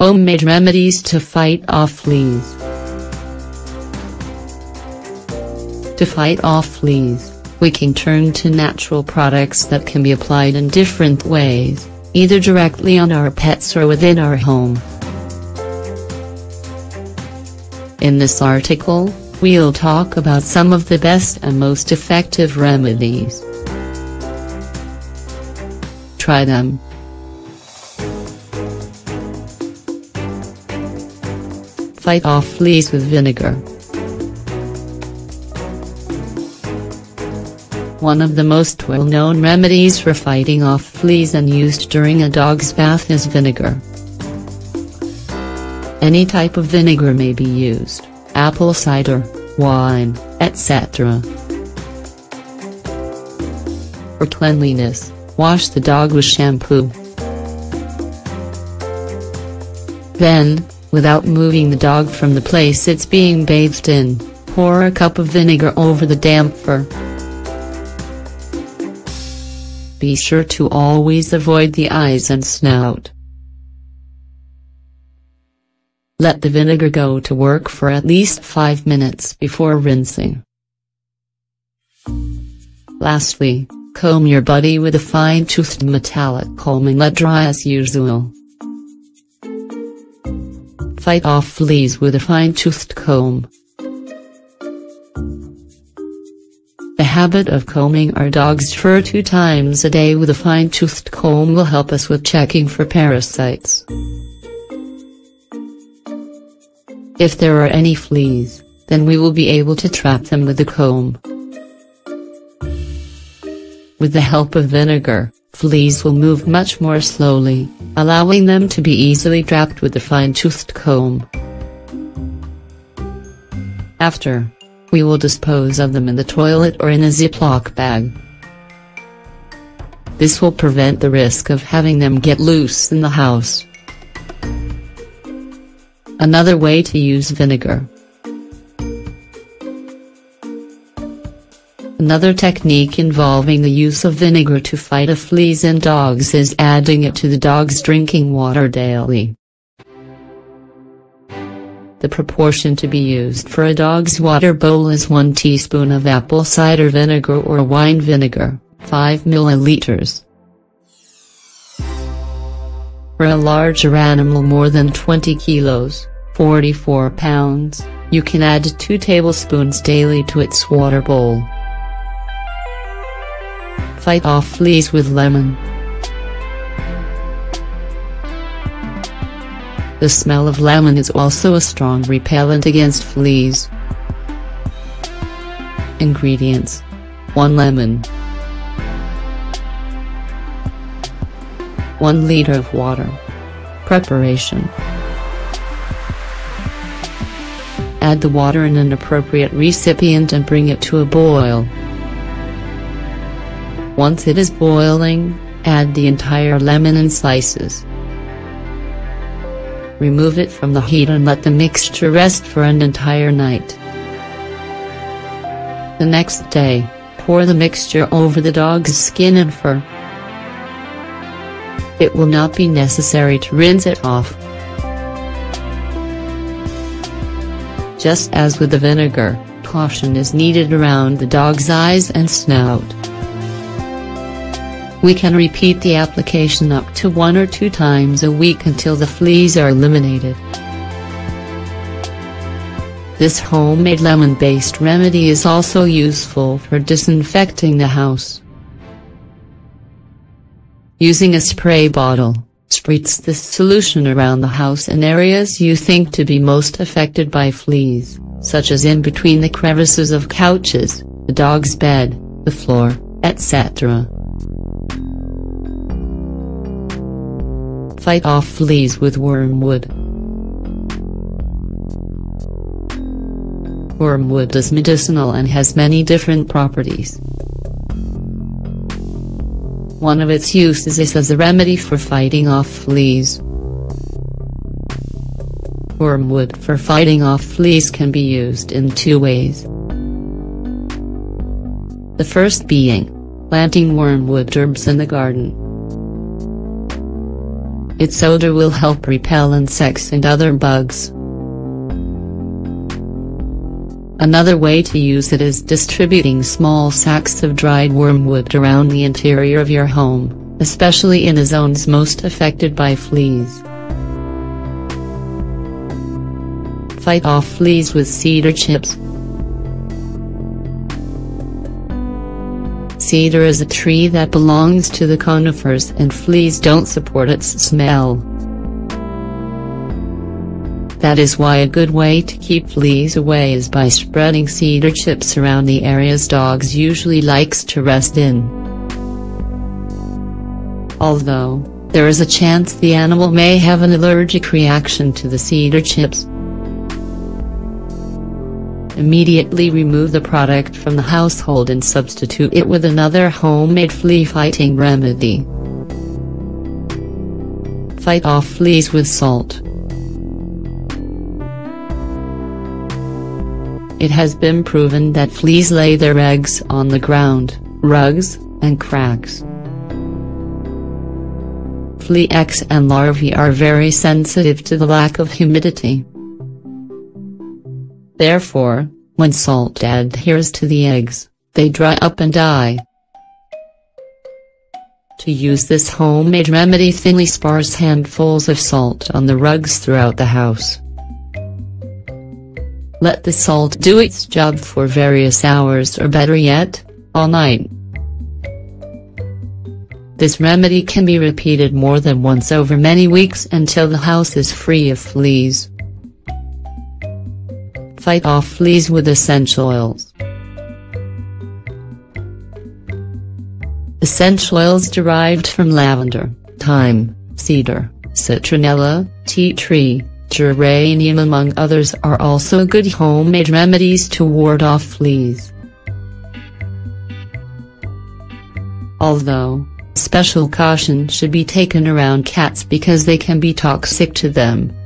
Homemade remedies to fight off fleas. To fight off fleas, we can turn to natural products that can be applied in different ways, either directly on our pets or within our home. In this article, we'll talk about some of the best and most effective remedies. Try them. Fight off fleas with vinegar. One of the most well-known remedies for fighting off fleas and used during a dog's bath is vinegar. Any type of vinegar may be used, apple cider, wine, etc. For cleanliness, wash the dog with shampoo. Then, without moving the dog from the place it's being bathed in, pour a cup of vinegar over the damp fur. Be sure to always avoid the eyes and snout. Let the vinegar go to work for at least 5 minutes before rinsing. Lastly, comb your body with a fine-toothed metallic comb and let dry as usual. Fight off fleas with a fine-toothed comb. The habit of combing our dog's fur 2 times a day with a fine-toothed comb will help us with checking for parasites. If there are any fleas, then we will be able to trap them with the comb. With the help of vinegar, fleas will move much more slowly, allowing them to be easily trapped with the fine-toothed comb. After, we will dispose of them in the toilet or in a Ziploc bag. This will prevent the risk of having them get loose in the house. Another way to use vinegar. Another technique involving the use of vinegar to fight off fleas in dogs is adding it to the dog's drinking water daily. The proportion to be used for a dog's water bowl is 1 teaspoon of apple cider vinegar or wine vinegar, 5 milliliters. For a larger animal more than 20 kilos, 44 pounds, you can add 2 tablespoons daily to its water bowl. Fight off fleas with lemon. The smell of lemon is also a strong repellent against fleas. Ingredients: 1 lemon, 1 liter of water. Preparation: add the water in an appropriate recipient and bring it to a boil. Once it is boiling, add the entire lemon in slices. Remove it from the heat and let the mixture rest for an entire night. The next day, pour the mixture over the dog's skin and fur. It will not be necessary to rinse it off. Just as with the vinegar, caution is needed around the dog's eyes and snout. We can repeat the application up to 1 or 2 times a week until the fleas are eliminated. This homemade lemon-based remedy is also useful for disinfecting the house. Using a spray bottle, spritz this solution around the house in areas you think to be most affected by fleas, such as in between the crevices of couches, the dog's bed, the floor, etc. Fight off fleas with wormwood. Wormwood is medicinal and has many different properties. One of its uses is as a remedy for fighting off fleas. Wormwood for fighting off fleas can be used in 2 ways. The first being, planting wormwood herbs in the garden. Its odor will help repel insects and other bugs. Another way to use it is distributing small sacks of dried wormwood around the interior of your home, especially in the zones most affected by fleas. Fight off fleas with cedar chips. Cedar is a tree that belongs to the conifers, and fleas don't support its smell. That is why a good way to keep fleas away is by spreading cedar chips around the areas dogs usually likes to rest in. Although, there is a chance the animal may have an allergic reaction to the cedar chips. Immediately remove the product from the household and substitute it with another homemade flea-fighting remedy. Fight off fleas with salt. It has been proven that fleas lay their eggs on the ground, rugs, and cracks. Flea eggs and larvae are very sensitive to the lack of humidity. Therefore, when salt adheres to the eggs, they dry up and die. To use this homemade remedy, thinly sparse handfuls of salt on the rugs throughout the house. Let the salt do its job for various hours, or better yet, all night. This remedy can be repeated more than once over many weeks until the house is free of fleas. Fight off fleas with essential oils. Essential oils derived from lavender, thyme, cedar, citronella, tea tree, geranium among others are also good homemade remedies to ward off fleas. Although, special caution should be taken around cats because they can be toxic to them.